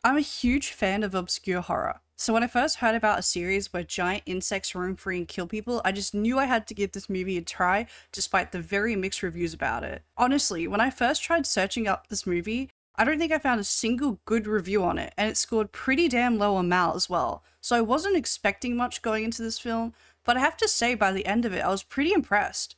I'm a huge fan of obscure horror. So when I first heard about a series where giant insects roam free and kill people, I just knew I had to give this movie a try, despite the very mixed reviews about it. Honestly, when I first tried searching up this movie, I don't think I found a single good review on it, and it scored pretty damn low on Mal as well. So I wasn't expecting much going into this film, but I have to say by the end of it, I was pretty impressed.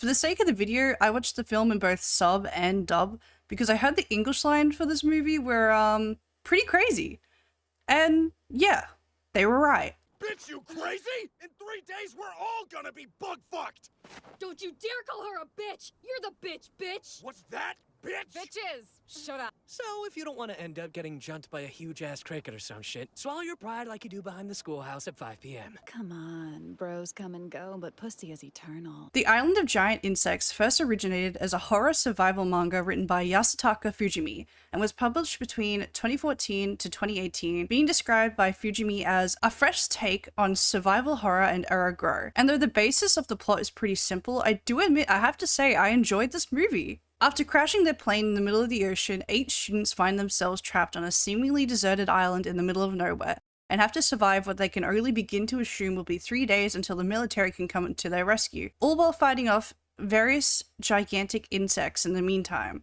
For the sake of the video, I watched the film in both sub and dub, because I heard the English line for this movie were, pretty crazy. And yeah, they were right. Bitch, you crazy? In 3 days, we're all gonna be bug-fucked! Don't you dare call her a bitch! You're the bitch! What's that, bitch? Bitches! Shut up. So, if you don't want to end up getting jumped by a huge-ass cricket or some shit, swallow your pride like you do behind the schoolhouse at 5 p.m. Come on, bros come and go, but pussy is eternal. The Island of Giant Insects first originated as a horror survival manga written by Yasutaka Fujimi and was published between 2014 to 2018, being described by Fujimi as a fresh take on survival horror and erogro. And though the basis of the plot is pretty simple, I do admit I have to say I enjoyed this movie. After crashing their plane in the middle of the ocean, 8 students find themselves trapped on a seemingly deserted island in the middle of nowhere, and have to survive what they can only begin to assume will be 3 days until the military can come to their rescue, all while fighting off various gigantic insects in the meantime.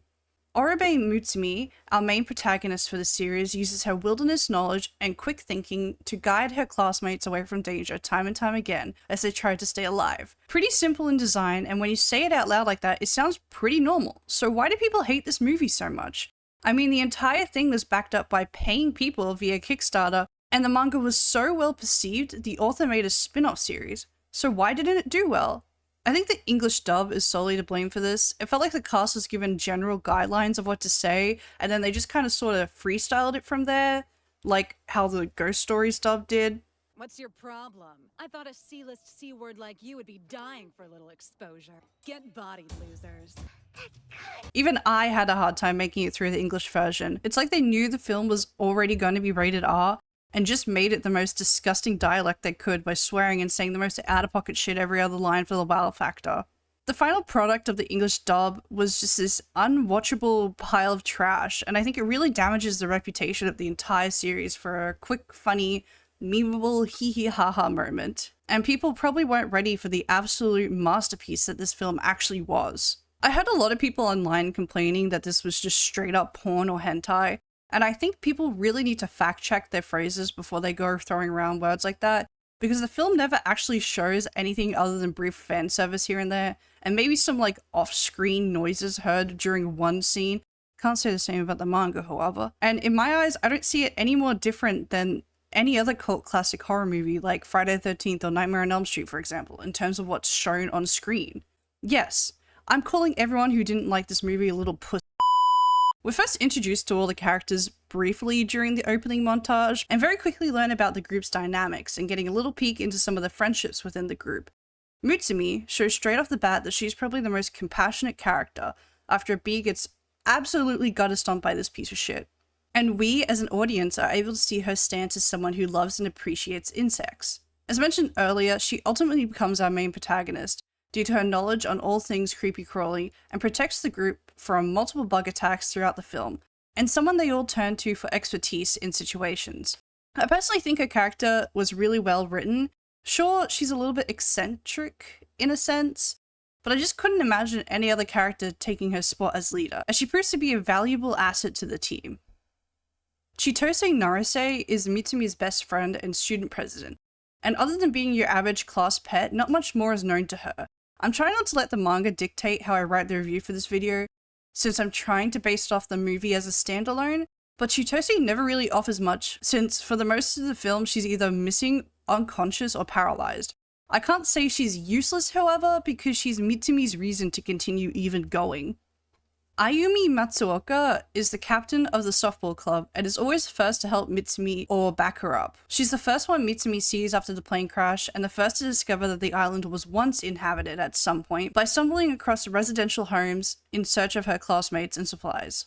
Oribe Mutsumi, our main protagonist for the series, uses her wilderness knowledge and quick thinking to guide her classmates away from danger time and time again as they try to stay alive. Pretty simple in design, and when you say it out loud like that, it sounds pretty normal. So why do people hate this movie so much? I mean, the entire thing was backed up by paying people via Kickstarter, and the manga was so well perceived, the author made a spin-off series. So why didn't it do well? I think the English dub is solely to blame for this. It felt like the cast was given general guidelines of what to say, and then they just kind of sort of freestyled it from there, like how the Ghost Stories dub did. What's your problem? I thought a C-list C-word like you would be dying for a little exposure. Get bodied, losers. Even I had a hard time making it through the English version. It's like they knew the film was already going to be rated R, and just made it the most disgusting dialect they could by swearing and saying the most out-of-pocket shit every other line for the wow factor. The final product of the English dub was just this unwatchable pile of trash, and I think it really damages the reputation of the entire series for a quick, funny, memeable hee-hee-ha-ha moment. And people probably weren't ready for the absolute masterpiece that this film actually was. I heard a lot of people online complaining that this was just straight up porn or hentai, and I think people really need to fact check their phrases before they go throwing around words like that, because the film never actually shows anything other than brief fan service here and there, and maybe some like off-screen noises heard during one scene. Can't say the same about the manga, however. And in my eyes, I don't see it any more different than any other cult classic horror movie like Friday the 13th or Nightmare on Elm Street, for example, in terms of what's shown on screen. Yes, I'm calling everyone who didn't like this movie a little pussy. We're first introduced to all the characters briefly during the opening montage, and very quickly learn about the group's dynamics and getting a little peek into some of the friendships within the group. Mutsumi shows straight off the bat that she's probably the most compassionate character after Bee gets absolutely gutter stomped by this piece of shit. And we, as an audience, are able to see her stance as someone who loves and appreciates insects. As mentioned earlier, she ultimately becomes our main protagonist, due to her knowledge on all things creepy crawly, and protects the group from multiple bug attacks throughout the film, and someone they all turn to for expertise in situations. I personally think her character was really well written. Sure, she's a little bit eccentric in a sense, but I just couldn't imagine any other character taking her spot as leader, as she proves to be a valuable asset to the team. Chitose Naruse is Mitsumi's best friend and student president, and other than being your average class pet, not much more is known to her. I'm trying not to let the manga dictate how I write the review for this video, since I'm trying to base it off the movie as a standalone, but Chitose never really offers much, since for the most of the film she's either missing, unconscious, or paralyzed. I can't say she's useless, however, because she's Mitsumi's reason to continue even going. Ayumi Matsuoka is the captain of the softball club and is always first to help Mitsumi or back her up. She's the first one Mitsumi sees after the plane crash, and the first to discover that the island was once inhabited at some point by stumbling across residential homes in search of her classmates and supplies.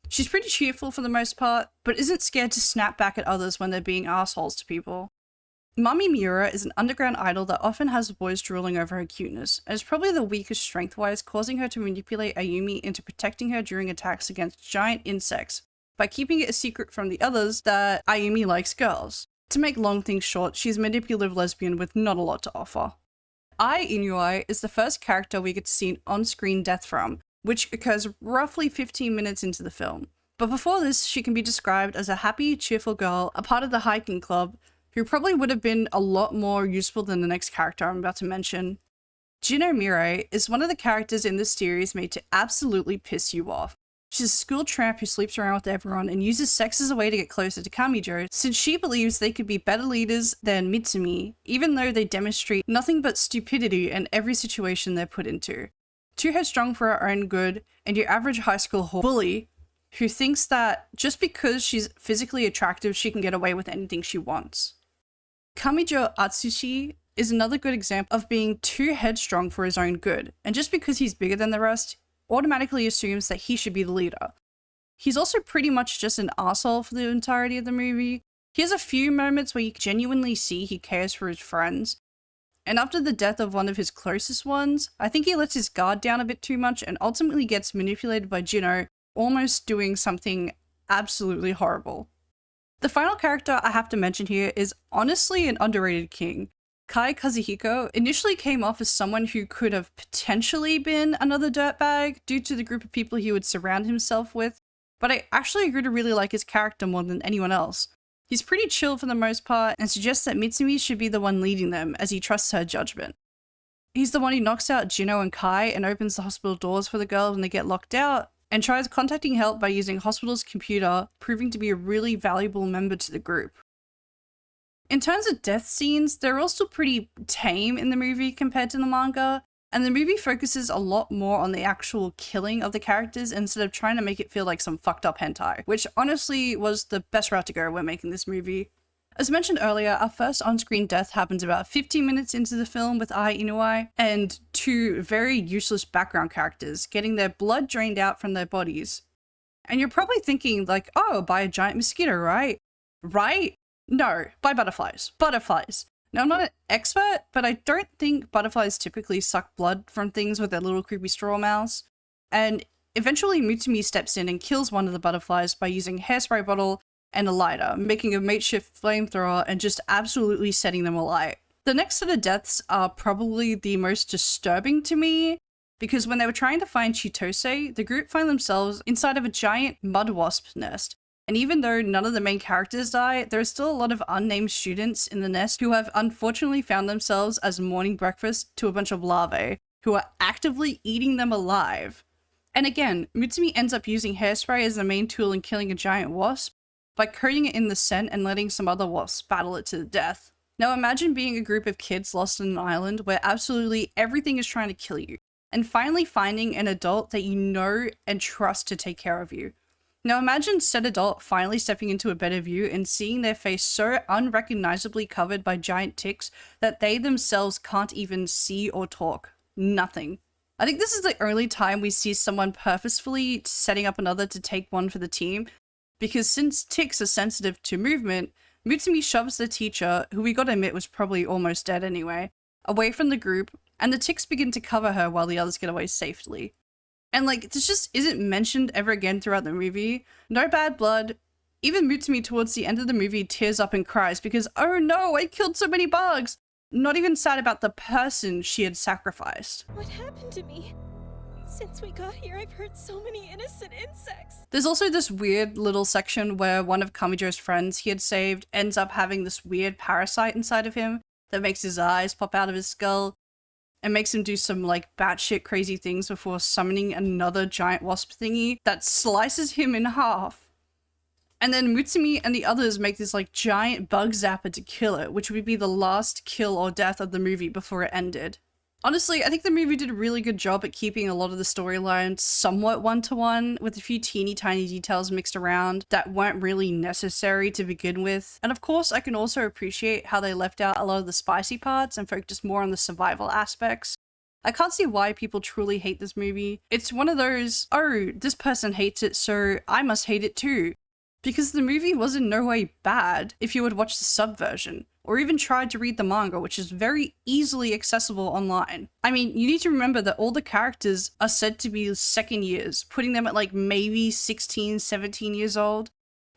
She's pretty cheerful for the most part, but isn't scared to snap back at others when they're being assholes to people. Mami Miura is an underground idol that often has boys drooling over her cuteness, and is probably the weakest strength-wise, causing her to manipulate Ayumi into protecting her during attacks against giant insects by keeping it a secret from the others that Ayumi likes girls. To make long things short, she's a manipulative lesbian with not a lot to offer. Ai Inui is the first character we get to see an on-screen death from, which occurs roughly 15 minutes into the film. But before this, she can be described as a happy, cheerful girl, a part of the hiking club, who probably would have been a lot more useful than the next character I'm about to mention. Jino Mirai is one of the characters in this series made to absolutely piss you off. She's a school tramp who sleeps around with everyone and uses sex as a way to get closer to Kamijo, since she believes they could be better leaders than Mitsumi, even though they demonstrate nothing but stupidity in every situation they're put into. Too headstrong for her own good, and your average high school bully who thinks that just because she's physically attractive, she can get away with anything she wants. Kamijo Atsushi is another good example of being too headstrong for his own good, and just because he's bigger than the rest, automatically assumes that he should be the leader. He's also pretty much just an asshole for the entirety of the movie. He has a few moments where you genuinely see he cares for his friends, and after the death of one of his closest ones, I think he lets his guard down a bit too much and ultimately gets manipulated by Jino, almost doing something absolutely horrible. The final character I have to mention here is honestly an underrated king. Kai Kazuhiko initially came off as someone who could have potentially been another dirtbag due to the group of people he would surround himself with, but I actually grew to really like his character more than anyone else. He's pretty chill for the most part and suggests that Mitsumi should be the one leading them as he trusts her judgment. He's the one who knocks out Jino and Kai and opens the hospital doors for the girls when they get locked out, and tries contacting help by using hospital's computer, proving to be a really valuable member to the group. In terms of death scenes, they're all still pretty tame in the movie compared to the manga, and the movie focuses a lot more on the actual killing of the characters instead of trying to make it feel like some fucked up hentai, which honestly was the best route to go when making this movie. As mentioned earlier, our first on-screen death happens about 15 minutes into the film with Ai Inui, and two very useless background characters getting their blood drained out from their bodies. And you're probably thinking like, oh, by a giant mosquito, right? Right? No, by butterflies. Butterflies. Now, I'm not an expert, but I don't think butterflies typically suck blood from things with their little creepy straw mouths. And eventually Mutsumi steps in and kills one of the butterflies by using a hairspray bottle and a lighter, making a makeshift flamethrower and just absolutely setting them alight. The next set of deaths are probably the most disturbing to me, because when they were trying to find Chitose, the group find themselves inside of a giant mud wasp nest. And even though none of the main characters die, there are still a lot of unnamed students in the nest who have unfortunately found themselves as morning breakfast to a bunch of larvae, who are actively eating them alive. And again, Mutsumi ends up using hairspray as the main tool in killing a giant wasp, by coating it in the scent and letting some other wasps battle it to the death. Now imagine being a group of kids lost on an island where absolutely everything is trying to kill you, and finally finding an adult that you know and trust to take care of you. Now imagine said adult finally stepping into a better view and seeing their face so unrecognizably covered by giant ticks that they themselves can't even see or talk. Nothing. I think this is the only time we see someone purposefully setting up another to take one for the team, because since ticks are sensitive to movement, Mutsumi shoves the teacher, who we gotta admit was probably almost dead anyway, away from the group, and the ticks begin to cover her while the others get away safely. And like, this just isn't mentioned ever again throughout the movie. No bad blood. Even Mutsumi towards the end of the movie tears up and cries because, oh no, I killed so many bugs! Not even sad about the person she had sacrificed. What happened to me? Since we got here, I've hurt so many innocent insects. There's also this weird little section where one of Kamijo's friends he had saved ends up having this weird parasite inside of him that makes his eyes pop out of his skull and makes him do some like batshit crazy things before summoning another giant wasp thingy that slices him in half. And then Mutsumi and the others make this like giant bug zapper to kill it, which would be the last kill or death of the movie before it ended. Honestly, I think the movie did a really good job at keeping a lot of the storylines somewhat one-to-one, with a few teeny tiny details mixed around that weren't really necessary to begin with. And of course, I can also appreciate how they left out a lot of the spicy parts and focused more on the survival aspects. I can't see why people truly hate this movie. It's one of those, oh, this person hates it, so I must hate it too. Because the movie was in no way bad if you would watch the sub version, or even tried to read the manga, which is very easily accessible online. I mean, you need to remember that all the characters are said to be second years, putting them at like maybe 16, 17 years old.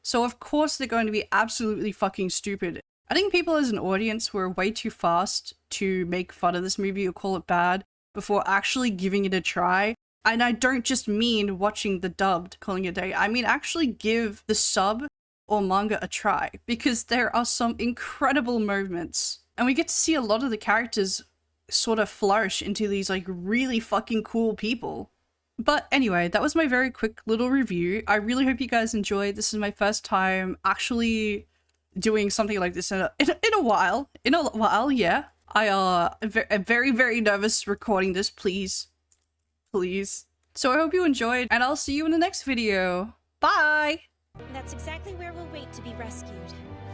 So of course they're going to be absolutely fucking stupid. I think people as an audience were way too fast to make fun of this movie or call it bad before actually giving it a try. And I don't just mean watching the dubbed, calling it a day. I mean actually give the sub or manga a try, because there are some incredible moments. And we get to see a lot of the characters sort of flourish into these like really fucking cool people. But anyway, that was my very quick little review. I really hope you guys enjoyed. This is my first time actually doing something like this in a while. Yeah. I am very, very nervous recording this, please. So I hope you enjoyed, and I'll see you in the next video. Bye! That's exactly where we'll wait to be rescued.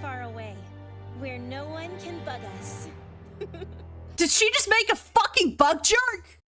Far away. Where no one can bug us. Did she just make a fucking bug joke?